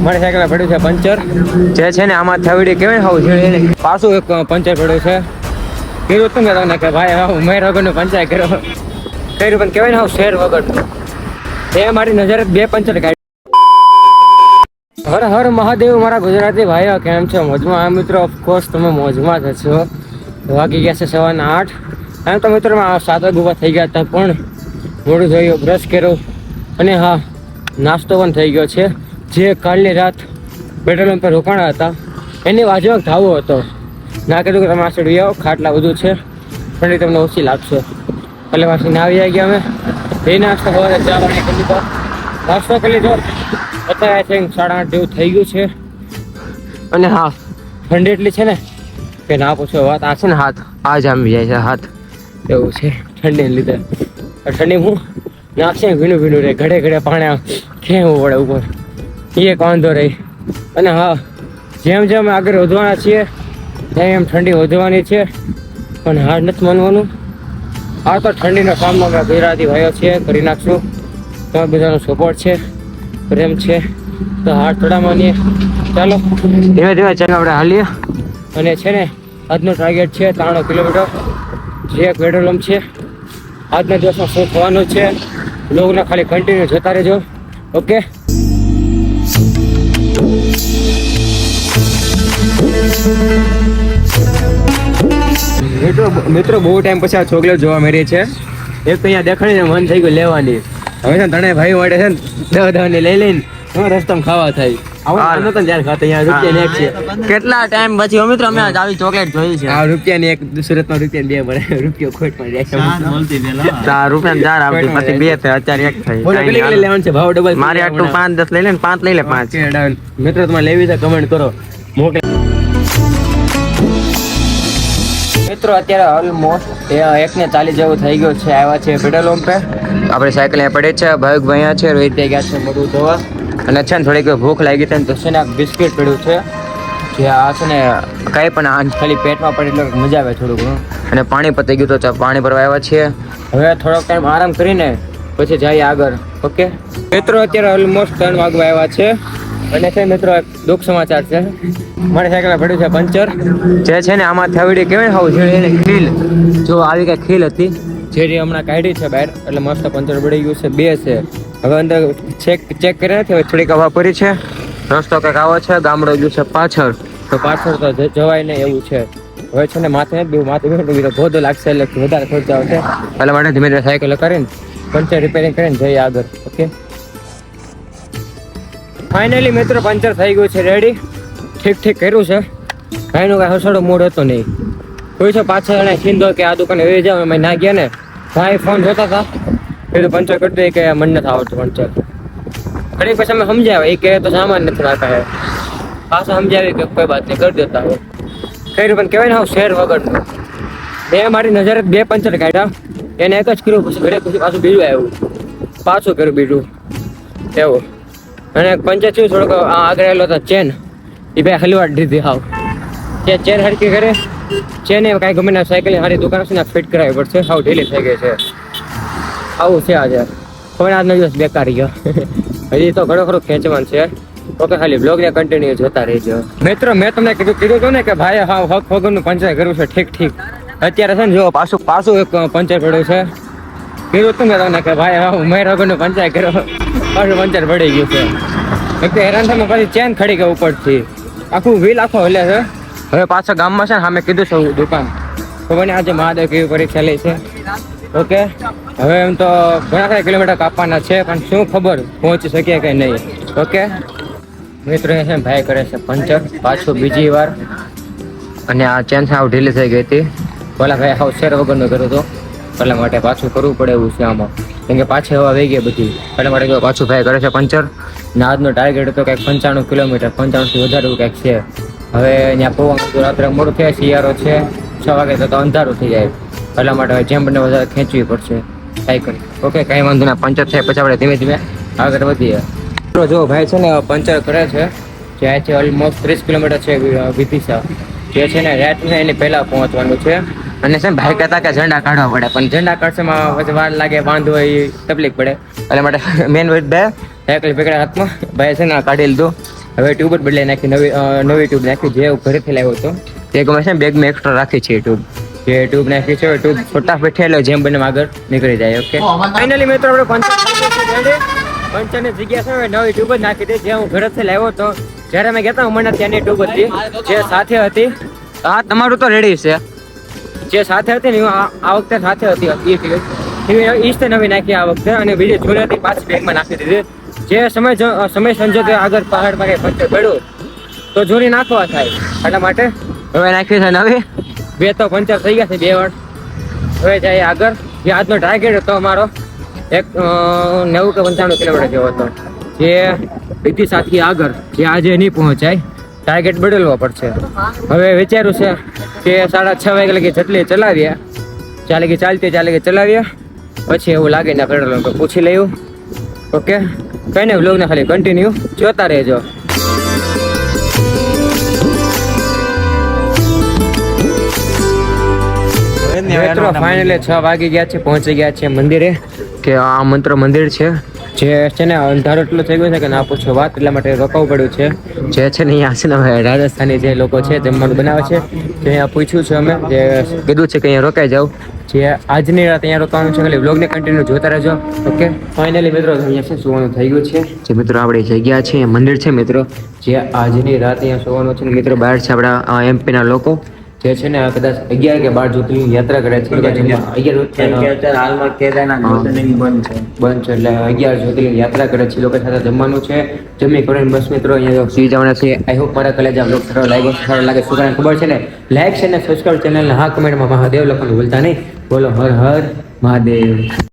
મારી સાયકલ પડ્યું છે પંચર જે છે ને આમાં થવડી કહેવાય ને હાવ પાછું એક પંચર પડ્યું છે. કીધું તું મેં તમને કે ભાઈ હા ઉમેર વગરનું પંચાય કર્યું પણ કહેવાય ને હાવ શેર વગરનું. એ મારી નજરે 2 પંચર કાઢ્યું. હર હર મહાદેવ મારા ગુજરાતી ભાઈઓ, કેમ છો? મોજમાં? મિત્રો ઓફકોર્સ તમે મોજમાં જ છો. વાગી ગયા છે 8:15. એમ તો મિત્રો 7 વાગે ઊભા થઈ ગયા હતા, પણ મોડું થયું, બ્રશ કર્યો અને હા નાસ્તો પણ થઈ ગયો છે. જે કાલની રાત પેટ્રોલ પંપ પર રોકાણા હતા એની વાજવા ધાવો હતો. ના કીધું કે તમે આ સાઈડ આવો, ખાટલા બધું છે, ઠંડી તમને ઓછી લાગશે. એટલે પાછી ના આવી ગયા અમે. એ નાસ્તો સવારે ચા પાણી કરી લીધો, નાસ્તો કરી લીધો. અત્યારે આઈ થિંક 8:30 જેવું થઈ ગયું છે. અને હા ઠંડી એટલી છે ને કે ના પૂછો વાત. આ છે ને હાથ આ જામી જાય છે હાથ, એવું છે ઠંડીને લીધે. ઠંડી હું નાખશે ભીનું ભીનું રહે, ઘડે ઘડે પાણી ખેવું પડે ઉપર, એ એક વાંધો રહી. અને હા જેમ જેમ આગળ વધવાના છીએ તેમ એમ ઠંડી વધવાની છે, પણ હાર નથી માનવાનું. આ તો ઠંડીનો સામનો અમે ગુજરાતી ભાઈઓ છીએ કરી નાખશું. તમારા બધાનો સપોર્ટ છે, પ્રેમ છે, તો હાર થોડા માનીએ. ચાલો ધીમે ધીમે ચાલો આપણે હાલીએ. અને છે ને આજનો ટાર્ગેટ છે 93 કિલોમીટર, જે પેટ્રોલ પંપ છે. આજના દિવસમાં શું થવાનું છે લોકોને ખાલી કન્ટિન્યુ જતા રહેજો. ઓકે મિત્રો બહુ ટાઈમ પછી આ છોકરીઓ જોવા મળી છે. એક તો અહીંયા દેખાડીને મન થઈ ગયું લેવાની. હવે છે ત્રણેય ભાઈ માટે છે ને 10 ની લઈ લઈને રસ્તામાં ખાવા થાય. કેટલા ટાઈમ પછી મિત્રો અમે આવી ચોકલેટ જોઈ છે. રૂપિયાની એક, સુરતમાં રૂપિયા 2 મળે, રૂપિયો ખોટમાં જાય. 4 રૂપિયા 4 આવતી, પછી 2 થાય, અત્યારે 1 થાય. લેવાનું છે ભાવ ડબલ. મારે આટલું 5-10 લઈ લે ને 5 લઈ લે 5. મિત્રો તમારે લેવી છે કમેન્ટ કરો. મિત્રો અત્યારે ઓલમોસ્ટ 1:40 જેવું થઈ ગયું છે. આવ્યા છે પેટ્રોલ પંપે. આપણે સાયકલ અહીંયા પડે છે, ભાઈ અહીંયા છે, રોહિત ગયા છે મોઢું ધોવા. અને છે ને થોડીક ભૂખ લાગી હતી ને, તો છે ને બિસ્કિટ પડ્યું છે. જે આ છે ને કાંઈ પણ આ ખાલી પેટમાં પડે એટલે મજા આવે થોડું ઘણું. અને પાણી પતી ગયું તો પાણી ભરવા આવ્યા છીએ. હવે થોડોક ટાઈમ આરામ કરીને પછી જઈએ આગળ. ઓકે મિત્રો અત્યારે ઓલમોસ્ટ 3 વાગવા આવ્યા છે. અને છે મિત્રો એક દુઃખ સમાચાર છે. મારી સાયકલ પડ્યું છે પંચર જે છે ને આમાં થવડી કહેવાય ને હાવ ખીલ, જો આવી કઈ ખીલ હતી જે હમણાં કાઢી છે બહાર, એટલે મસ્ત પંચર પડી ગયું છે. 2 છે. હવે અંદર ચેક કરી નથી, હવે થોડીક હવા પડી છે. રસ્તો કંઈક આવો છે, ગામડો ગયું છે પાછળ, તો પાછળ તો જવાય નહીં એવું છે. હવે છે ને માથે માથે ભોદો લાગશે એટલે વધારે ખર્ચો આવશે. એટલે માટે ધીમે ધીમે સાયકલ કરીને પંચર રિપેરિંગ કરીને જઈએ આગળ. ઓકે ફાઇનલી મિત્રો પંચર થઈ ગયું છે, રેડી. ઠીક કર્યું છે. કાંઈનું કાંઈ હસડો મૂડ હતો નહીં. કોઈ છે પાછળ એને ખીંદો કે આ દુકાને એવી જાવ, એમાં ના ગયા ને ભાઈ ફોન જોતા હતા. કીધું પંચર કરી દે, કે મન નથી આવડતું પંચર. ઘણી પછી અમે સમજાવે, એ કહે તો સામાન નથી નાખા. પાછા સમજાવી કે કોઈ વાત નહીં, કરી દેતા હોય. કર્યું પણ કહેવાય ને હાવ શેર વગરનું. મારી નજરે 2 પંચર કાઢ્યા, એને એક જ કર્યું. પછી ઘરે પછી પાછું બીજું આવ્યું, પાછું કર્યું બીજું એવું. અને પંચર થયું થોડોક આગળ આવેલો હતો ચેન, એ ભાઈ હલવાડ દીધી હાવ. જે ચેન હરકી કરે ચેન એ કાંઈ ગમે ના સાયકલની સારી દુકાન છે ને ફિટ કરાવવી પડશે. હાવ ઢીલી થઈ ગઈ છે. આવું છે આજે. પણ આજનો દિવસ બેકાર ગયો. હજી તો ઘણો ખરો ખેંચવાનું છે. ઓકે ખાલી બ્લોગને કન્ટિન્યુ જોતા રહેજો. મિત્રો મેં તમને કીધું હતું ને કે ભાઈ હાવ હક વગરનું પંચર કરવું છે. ઠીક અત્યારે છે ને જો પાછું એક પંચર પડ્યું છે. કીધું હતું મેં તમને કે ભાઈ હા ઉમેર વગરનું પંચર કર્યો, પાછું પંચર પડી ગયું છે. એક તો હેરાન થઈને પછી ચેન ખડી ગઈ ઉપરથી, આખું વ્હીલ આખો હલે છે. હવે પાછા ગામમાં છે ને સામે કીધું છે દુકાન, તો મને આજે મહાદેવ કેવી પરીક્ષા લે છે. ઓકે હવે એમ તો ઘણા કિલોમીટર કાપવાના છે, પણ શું ખબર પહોંચી શકીએ કે નહીં. ઓકે મિત્રો એ છે ભાઈ કરે છે પંચર પાછું બીજી વાર. અને આ ચેન સાવ ઢીલી થઈ ગઈ હતી. પેલા ભાઈ હાવ શેર વગરનો કર્યો હતો, એટલા માટે પાછું કરવું પડે એવું છે આમાં. કેમ કે પાછી હવા વહી ગઈ બધી, એટલા માટે પાછું ભાઈ કરે છે પંચર. ને આજનો ટાર્ગેટ હતો કંઈક 95 કિલોમીટર, 95થી વધારે કંઈક છે. હવે ત્યાં પહોંચવાનું રાત્રે મોડું થાય, શિયાળો છે, 6 વાગે તો અંધારું થઈ જાય. એટલા માટે હવે જેમ બને વધારે ખેંચવી પડશે સાયકલ. ઓકે કાંઈ વાંધો ના, પંચર થાય પછી આપણે ધીમે ધીમે આગળ વધીએ. જો ભાઈ છે ને પંચર કરે છે, જ્યાં છે ઓલમોસ્ટ 30 કિલોમીટર છે વિદિશા, જે છે ને રાતને એની પહેલાં પહોંચવાનું છે. અને છે ને ભાઈ કહેતા કે ઝંડા કાઢવા પડે, પણ ઝંડા કાઢવામાં પછી વાર લાગે, બાંધવો એ તકલીફ પડે. એટલા માટે મેન વેટ બે સાયકલ પકડ્યા હાથમાં, ભાઈ છે ને કાઢી લીધું. હવે ટ્યુબ જ બદલાઈ નાખી, નવી ટ્યુબ નાખી, જે ઘરેથી લાવ્યો હતો તે ગમે છે ને બેગમાં એક્સ્ટ્રા રાખી છે ટ્યુબ. જે ટ્યુબ નાખી છે ટ્યુબ ફટાફટ ઠેલો જેમ બને આગળ નીકળી જાય. ઓકે ફાઇનલી મિત્રો આપણે પંચરની જગ્યા છે હવે નવી ટ્યુબ જ નાખી દે. જે હું ઘરેથી લાવ્યો હતો જ્યારે મેં ગયા ઉમરના ત્યાંની ટ્યુબ હતી જે સાથે હતી. હા તમારું તો રેડી છે. જે સાથે હતી ને આ વખતે સાથે હતી એ ટ્યુબ ઈસ્ટ નવી નાખી આ વખતે, અને બીજી જૂની હતી પાછી બેગમાં નાખી દીધી. જે સમય સંજોગે આગળ પહાડમાં કઈ પંચર પડ્યું તો જૂની નાખવા થાય, એટલા માટે હવે નાખી છે નવી. 2 તો પંચર થઈ ગયા છે 2 વાર. હવે જાય આગળ. જે આજનો ટાર્ગેટ હતો અમારો 90 કે 95 કિલોમીટર જેવો હતો, જે બીજી સાથી આગળ જે આજે નહીં પહોંચાય, ટાર્ગેટ બદલવો પડશે. હવે વિચાર્યું છે કે 6:30 વાગે લગી જેટલી ચલાવીએ, ચાલે ચલાવીએ, પછી એવું લાગે ને પેટ્રોલ તો પૂછી લેવું. ઓકે કઈ નહીં, વ્લોગને ખાલી કન્ટિન્યુ જોતા રહેજો. મિત્રો ફાઇનલી 6 વાગી ગયા છે, પહોંચી ગયા છે મંદિરે. કે આ મંદિર છે જે છે ને અંધારો એટલો થઈ ગયો છે કે ના પૂછો વાત, એટલા માટે રોકાવું પડ્યું છે. જે છે ને અહીંયા છે ને રાજસ્થાની જે લોકો છે જમવાનું બનાવે છે, જે અહીંયા પૂછ્યું છે અમે, જે કીધું છે કે અહીંયા રોકાઈ જાવ. જે આજની રાત અહીંયા રોકાવાનું છે, ખાલી વ્લોગને કન્ટિન્યુ જોતા રહેજો. ઓકે ફાઇનલી મિત્રો અહીંયા છે સુવાનું થઈ ગયું છે. જે મિત્રો આપણી જગ્યા છે મંદિર છે મિત્રો, જે આજની રાત અહીંયા સુવાનું છે. મિત્રો બહાર છે આપણા એમપીના લોકો, જે છે ને કદાચ 11 કે 12 જ્યોતિર્લિંગ યાત્રા કરે છે. 11 હાલમાં કેદારનાથ જ્યોતિર્લિંગ બંધ છે, એટલે 11 જ્યોતિર્લિંગ યાત્રા કરે છે. લોકો સાથે જમવાનું છે, જમી કરીને બસ મિત્રો અહીંયા સુઈ જવાના છે. આઈ હોપ મારા કલેજા બ્લોગ સારો લાગે શું કારણ ખબર છે ને, લાઈક છે ને સબસ્ક્રાઇબ ચેનલને હા કમેન્ટમાં મહાદેવ લખવાનું ભૂલતા નહીં. બોલો હર હર મહાદેવ.